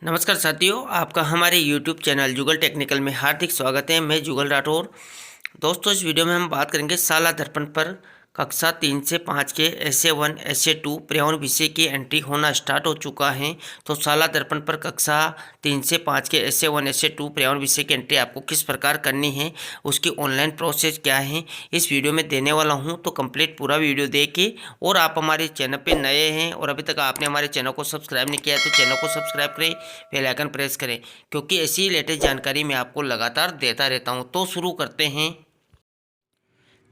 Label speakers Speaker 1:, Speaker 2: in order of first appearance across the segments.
Speaker 1: नमस्कार साथियों, आपका हमारे YouTube चैनल जुगल टेक्निकल में हार्दिक स्वागत है। मैं जुगल राठौर। दोस्तों, इस वीडियो में हम बात करेंगे शाला दर्पण पर कक्षा 3 से 5 के एसे 1 एसे 2 पर्यावरण विषय की एंट्री होना स्टार्ट हो चुका है। तो शाला दर्पण पर कक्षा 3 से 5 के एसे 1 एसे 2 पर्यावरण विषय की एंट्री आपको किस प्रकार करनी है, उसकी ऑनलाइन प्रोसेस क्या है, इस वीडियो में देने वाला हूं। तो कंप्लीट पूरा वीडियो देखे और आप हमारे चैनल पे नए हैं और अभी तक आपने हमारे चैनल को सब्सक्राइब नहीं किया है तो चैनल को सब्सक्राइब करें, बेल आइकन प्रेस करें, क्योंकि ऐसी लेटेस्ट जानकारी मैं आपको लगातार देता रहता हूं। तो शुरू करते हैं।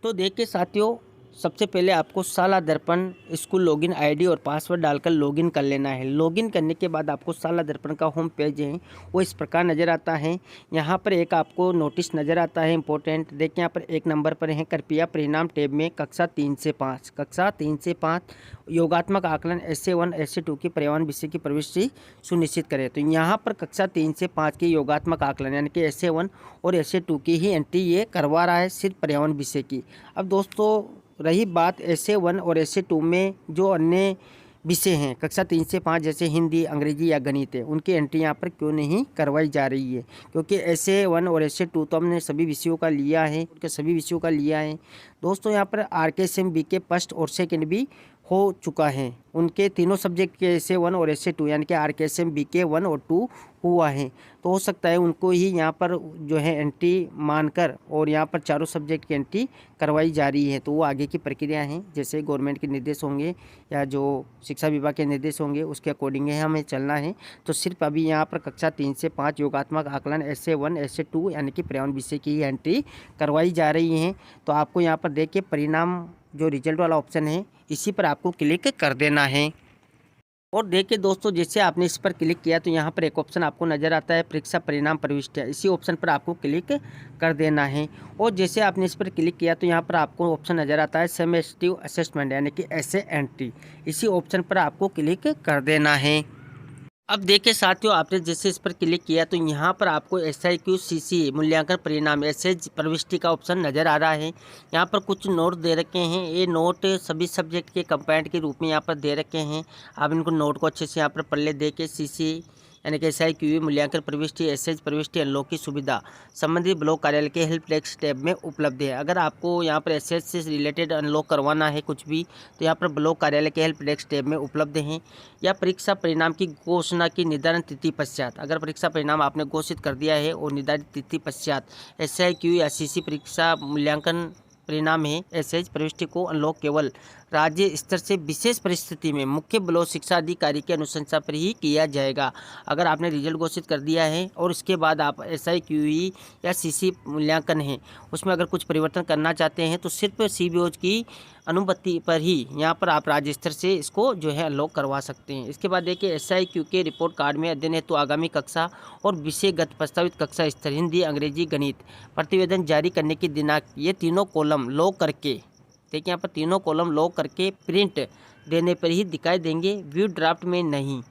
Speaker 1: तो देखिए साथियों, सबसे पहले आपको शाला दर्पण स्कूल लॉगिन आईडी और पासवर्ड डालकर लॉगिन कर लेना है। लॉगिन करने के बाद आपको शाला दर्पण का होम पेज है वो इस प्रकार नज़र आता है। यहाँ पर एक आपको नोटिस नज़र आता है इंपॉर्टेंट। देखिए यहाँ पर एक नंबर पर है, कृपया परिणाम टैब में कक्षा 3 से 5 योगात्मक आकलन एसे 1 एसे 2 की पर्यावरण विषय की प्रविष्टि सुनिश्चित करें। तो यहाँ पर कक्षा 3 से 5 की योगात्मक आकलन यानी कि एसे 1 और एसे 2 की ही एंट्री ये करवा रहा है, सिर्फ पर्यावरण विषय की। अब दोस्तों, रही बात एसे 1 और एसे 2 में जो अन्य विषय हैं कक्षा 3 से 5 जैसे हिंदी, अंग्रेजी या गणित है, उनकी एंट्री यहाँ पर क्यों नहीं करवाई जा रही है? क्योंकि एसे 1 और एसे 2 तो हमने सभी विषयों का लिया है, उनके सभी विषयों का लिया है। दोस्तों, यहाँ पर आरकेएसएम बीके फर्स्ट और सेकंड भी हो चुका है। उनके तीनों सब्जेक्ट के एसे 1 और एसे 2 यानी कि आरकेएसएम बीके 1 और 2 हुआ है। तो हो सकता है उनको ही यहाँ पर जो है एंट्री मानकर और यहाँ पर चारों सब्जेक्ट की एंट्री करवाई जा रही है। तो वो आगे की प्रक्रिया है, जैसे गवर्नमेंट के निर्देश होंगे या जो शिक्षा विभाग के निर्देश होंगे उसके अकॉर्डिंग हमें चलना है। तो सिर्फ अभी यहाँ पर कक्षा 3 से 5 योगात्मक आकलन एसे 1 एसे 2 यानी कि पर्यावरण विषय की एंट्री करवाई जा रही है। तो आपको यहाँ पर देखिए परिणाम जो रिजल्ट वाला ऑप्शन है इसी पर आपको क्लिक कर देना है। और देखिए दोस्तों, जैसे आपने इस पर क्लिक किया तो यहाँ पर एक ऑप्शन आपको नज़र आता है परीक्षा परिणाम प्रविष्टियाँ, इसी ऑप्शन पर आपको क्लिक कर देना है। और जैसे आपने इस पर क्लिक किया तो यहाँ पर आपको ऑप्शन नज़र आता है समेटिव असेसमेंट यानी कि एसे एंट्री, इसी ऑप्शन पर आपको क्लिक कर देना है। अब देखिए साथियों, आपने जैसे इस पर क्लिक किया तो यहाँ पर आपको SIQ-CC मूल्यांकन परिणाम ऐसे प्रविष्टि का ऑप्शन नज़र आ रहा है। यहाँ पर कुछ नोट दे रखे हैं, ये नोट सभी सब्जेक्ट के कंपाउंड के रूप में यहाँ पर दे रखे हैं। आप इनको नोट को अच्छे से यहाँ पर पढ़ दे के CC यानी कि SIQ मूल्यांकन प्रविष्टि एसएच प्रविष्टि अनलॉक की सुविधा संबंधित ब्लॉक कार्यालय के हेल्प डेस्क टैब में उपलब्ध है। अगर आपको यहाँ पर एसएच से रिलेटेड अनलॉक करवाना है कुछ भी तो यहाँ पर ब्लॉक कार्यालय के हेल्प डेस्क टैब में उपलब्ध हैं। या परीक्षा परिणाम की घोषणा की निर्धारण तिथि पश्चात, अगर परीक्षा परिणाम आपने घोषित कर दिया है और निर्धारित तिथि पश्चात SIQ या CC परीक्षा मूल्यांकन परिणाम है एसएच प्रविष्टि को अनलॉक केवल राज्य स्तर से विशेष परिस्थिति में मुख्य ब्लॉक शिक्षा अधिकारी के अनुशंसा पर ही किया जाएगा। अगर आपने रिजल्ट घोषित कर दिया है और इसके बाद आप SIQ या CC मूल्यांकन है उसमें अगर कुछ परिवर्तन करना चाहते हैं तो सिर्फ CBOज की अनुमति पर ही यहाँ पर आप राज्य स्तर से इसको जो है अनलॉक करवा सकते हैं। इसके बाद देखिए SIQ के रिपोर्ट कार्ड में अध्ययन हेतु आगामी कक्षा और विषयगत प्रस्तावित कक्षा स्तर हिंदी, अंग्रेजी, गणित प्रतिवेदन जारी करने की दिनांक, ये तीनों कॉलम लॉक करके देखिए यहाँ पर तीनों कॉलम लॉक करके प्रिंट देने पर ही दिखाई देंगे, व्यू ड्राफ्ट में नहीं।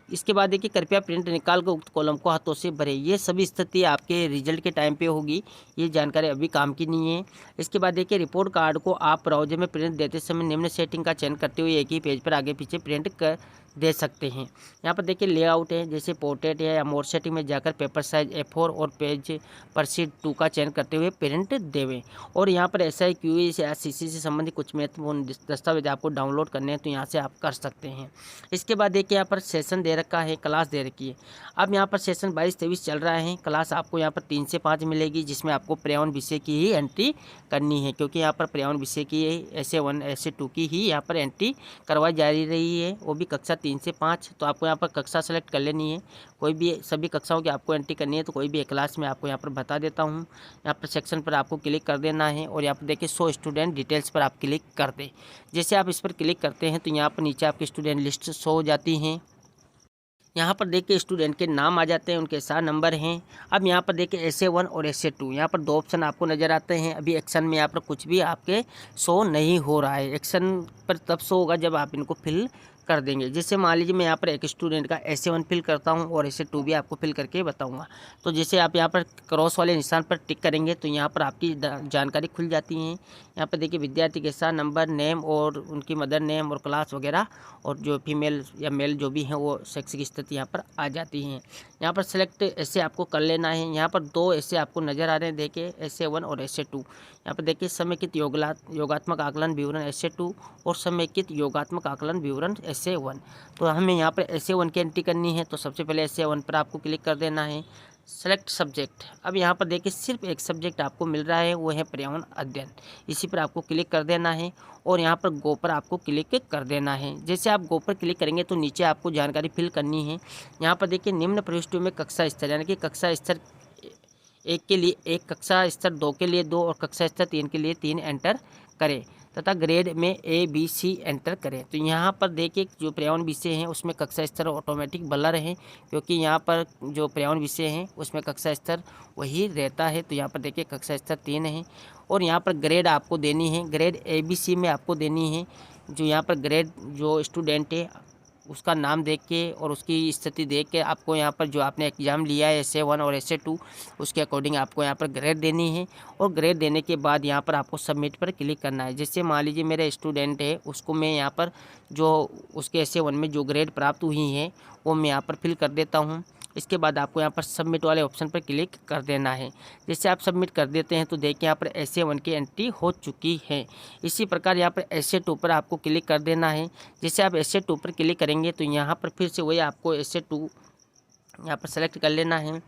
Speaker 1: इसके बाद देखिए कृपया प्रिंट निकाल कर उक्त कॉलम को हाथों से भरें। ये सभी स्थिति आपके रिजल्ट के टाइम पे होगी, ये जानकारी अभी काम की नहीं है। इसके बाद देखिए रिपोर्ट कार्ड को आप ब्राउजर में प्रिंट देते समय निम्न सेटिंग का चयन करते हुए एक ही पेज पर आगे पीछे प्रिंट कर दे सकते हैं। यहाँ पर देखिए लेआउट है, जैसे पोर्ट्रेट है या मोर सेटिंग में जाकर पेपर साइज A4 और पेज पर शीट 2 का चयन करते हुए प्रिंट देवें। और यहाँ पर SIQ या CC से संबंधित कुछ महत्वपूर्ण दस्तावेज आपको डाउनलोड करने हैं तो यहाँ से आप कर सकते हैं। इसके बाद देखिए यहाँ पर सेशन दे रखा है, क्लास दे रखी है। अब यहाँ पर सेशन 22-23 चल रहा है। क्लास आपको यहाँ पर 3 से 5 मिलेगी, जिसमें आपको पर्यावरण विषय की ही एंट्री करनी है, क्योंकि यहाँ पर पर्यावरण विषय की एसे 1 एसे 2 की ही यहाँ पर एंट्री करवाई जा रही है, वो भी कक्षा 3 से 5। तो आपको यहाँ पर कक्षा सेलेक्ट कर लेनी है, कोई भी सभी कक्षाओं की आपको एंट्री करनी है तो कोई भी एक क्लास में आपको यहाँ पर बता देता हूँ। यहाँ पर सेक्शन पर आपको क्लिक कर देना है और यहाँ पर देखिए शो स्टूडेंट डिटेल्स पर आप क्लिक कर दें। जैसे आप इस पर क्लिक करते हैं तो यहाँ पर नीचे आपकी स्टूडेंट लिस्ट शो हो जाती हैं। यहाँ पर देखिए स्टूडेंट के नाम आ जाते हैं, उनके साथ नंबर हैं। अब यहाँ पर देखिए एसे 1 और एसे 2, यहाँ पर 2 ऑप्शन आपको नज़र आते हैं। अभी एक्शन में यहाँ पर कुछ भी आपके शो नहीं हो रहा है। एक्शन पर तब शो होगा जब आप इनको फिल कर देंगे। जैसे मान लीजिए मैं यहाँ पर एक स्टूडेंट का essay1 फिल करता हूँ और essay2 भी आपको फिल करके बताऊँगा। तो जैसे आप यहाँ पर क्रॉस वाले निशान पर टिक करेंगे तो यहाँ पर आपकी जानकारी खुल जाती है। यहाँ पर देखिए विद्यार्थी के साथ नंबर, नेम और उनकी मदर नेम और क्लास वगैरह, और जो फीमेल या मेल जो भी हैं वो शैक्षिक स्थिति यहाँ पर आ जाती हैं। यहाँ पर सेलेक्ट ऐसे आपको कर लेना है। यहाँ पर 2 ऐसे आपको नज़र आ रहे हैं, देखिए essay1 और essay2। यहाँ पर देखिए समेकित योगात्मक आकलन विवरण essay2 और समेकित योगात्मक आकलन विवरण essay1। तो हमें यहाँ पर essay1 की एंट्री करनी है, तो सबसे पहले essay1 पर आपको क्लिक कर देना है। सेलेक्ट सब्जेक्ट, अब यहाँ पर देखिए सिर्फ एक सब्जेक्ट आपको मिल रहा है, वो है पर्यावरण अध्ययन। इसी पर आपको क्लिक कर देना है और यहाँ पर गो पर आपको क्लिक कर देना है। जैसे आप गो पर क्लिक करेंगे तो नीचे आपको जानकारी फिल करनी है। यहाँ पर देखिए निम्न प्रविष्टियों में कक्षा स्तर, यानी कि कक्षा स्तर 1 के लिए 1, कक्षा स्तर 2 के लिए 2 और कक्षा स्तर 3 के लिए 3 एंटर करें तथा ग्रेड में ABC एंटर करें। तो यहाँ पर देखिए जो पर्यावरण विषय हैं उसमें कक्षा स्तर ऑटोमेटिक बना रहे, क्योंकि यहाँ पर जो पर्यावरण विषय हैं उसमें कक्षा स्तर वही रहता है। तो यहाँ पर देखिए कक्षा स्तर 3 है और यहाँ पर ग्रेड आपको देनी है, ग्रेड ABC में आपको देनी है। जो यहाँ पर ग्रेड जो स्टूडेंट है उसका नाम देख के और उसकी स्थिति देख के आपको यहाँ पर जो आपने एग्ज़ाम लिया है essay1 और essay2 उसके अकॉर्डिंग आपको यहाँ पर ग्रेड देनी है। और ग्रेड देने के बाद यहाँ पर आपको सबमिट पर क्लिक करना है। जैसे मान लीजिए मेरा स्टूडेंट है, उसको मैं यहाँ पर जो उसके essay1 में जो ग्रेड प्राप्त हुई है वो मैं यहाँ पर फिल कर देता हूँ। इसके बाद आपको यहाँ पर सबमिट वाले ऑप्शन पर क्लिक कर देना है। जैसे आप सबमिट कर देते हैं तो देखिए यहाँ पर essay1 की एंट्री हो चुकी है। इसी प्रकार यहाँ पर essay2 पर आपको क्लिक कर देना है। जैसे आप essay2 पर क्लिक करेंगे तो यहाँ पर फिर से वही आपको essay2 यहाँ पर सेलेक्ट कर लेना है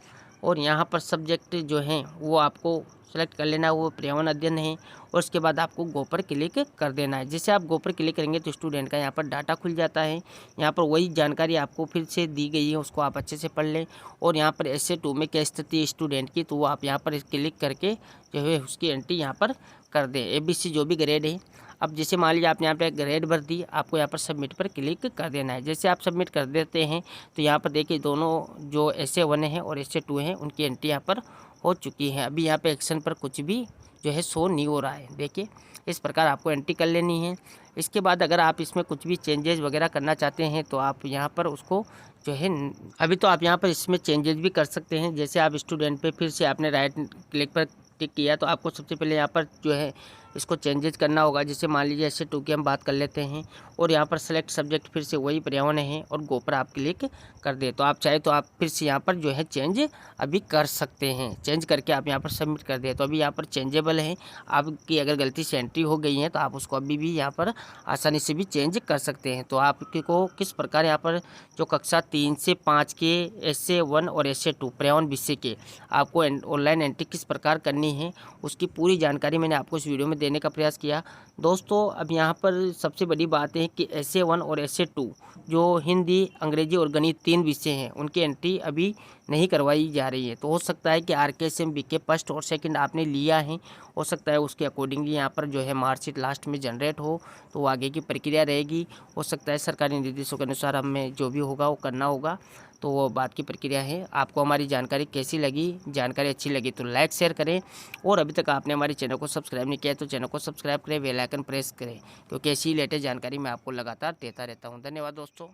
Speaker 1: और यहाँ पर सब्जेक्ट जो है वो आपको सेलेक्ट कर लेना है, वो पर्यावरण अध्ययन है। और उसके बाद आपको गो पर क्लिक कर देना है। जैसे आप गो पर क्लिक करेंगे तो स्टूडेंट का यहाँ पर डाटा खुल जाता है। यहाँ पर वही जानकारी आपको फिर से दी गई है, उसको आप अच्छे से पढ़ लें। और यहाँ पर essay2 में क्या स्थिति है स्टूडेंट की, तो वो आप यहाँ पर क्लिक करके जो है उसकी एंट्री यहाँ पर कर दें, ABC जो भी ग्रेड है। अब जैसे मान लीजिए आपने यहाँ पे ग्रेड भर दी, आपको यहाँ पर सबमिट पर क्लिक कर देना है। जैसे आप सबमिट कर देते हैं तो यहाँ पर देखिए दोनों जो essay1 है और essay2 है उनकी एंट्री यहाँ पर हो चुकी है। अभी यहाँ पे एक्शन पर कुछ भी जो है शो नहीं हो रहा है। देखिए इस प्रकार आपको एंट्री कर लेनी है। इसके बाद अगर आप इसमें कुछ भी चेंजेस वगैरह करना चाहते हैं तो आप यहाँ पर उसको जो है अभी तो आप यहाँ पर इसमें चेंजेस भी कर सकते हैं। जैसे आप स्टूडेंट पे फिर से आपने राइट क्लिक पर टिक किया तो आपको सबसे पहले यहाँ पर जो है इसको चेंजेस करना होगा। जैसे मान लीजिए essay2 की हम बात कर लेते हैं और यहाँ पर सेलेक्ट सब्जेक्ट फिर से वही पर्यावरण है और गो पर आप क्लिक कर दे। तो आप चाहे तो आप फिर से यहाँ पर जो है चेंज अभी कर सकते हैं। चेंज करके आप यहाँ पर सबमिट कर दे तो अभी यहाँ पर चेंजेबल है। आपकी अगर गलती से एंट्री हो गई है तो आप उसको अभी भी यहाँ पर आसानी से भी चेंज कर सकते हैं। तो आपको किस प्रकार यहाँ पर जो कक्षा 3 से 5 के essay1 और essay2 पर्यावरण विषय के आपको ऑनलाइन एंट्री किस प्रकार करनी है उसकी पूरी जानकारी मैंने आपको इस वीडियो में देने का प्रयास किया। दोस्तों अब यहाँ पर सबसे बड़ी बात है कि essay1 और essay2 जो हिंदी, अंग्रेजी और गणित 3 विषय हैं उनकी एंट्री अभी नहीं करवाई जा रही है। तो हो सकता है कि RKSM BK फर्स्ट और सेकंड आपने लिया है, हो सकता है उसके अकॉर्डिंगली यहाँ पर जो है मार्कशीट लास्ट में जनरेट हो, तो वो आगे की प्रक्रिया रहेगी। हो सकता है सरकारी निर्देशों के अनुसार हमें जो भी होगा वो करना होगा, तो वो बात की प्रक्रिया है। आपको हमारी जानकारी कैसी लगी, जानकारी अच्छी लगी तो लाइक शेयर करें और अभी तक आपने हमारे चैनल को सब्सक्राइब नहीं किया तो चैनल को सब्सक्राइब करें, बेल आइकन प्रेस करें, क्योंकि ऐसी लेटेस्ट जानकारी मैं आपको लगातार देता रहता हूँ। धन्यवाद दोस्तों।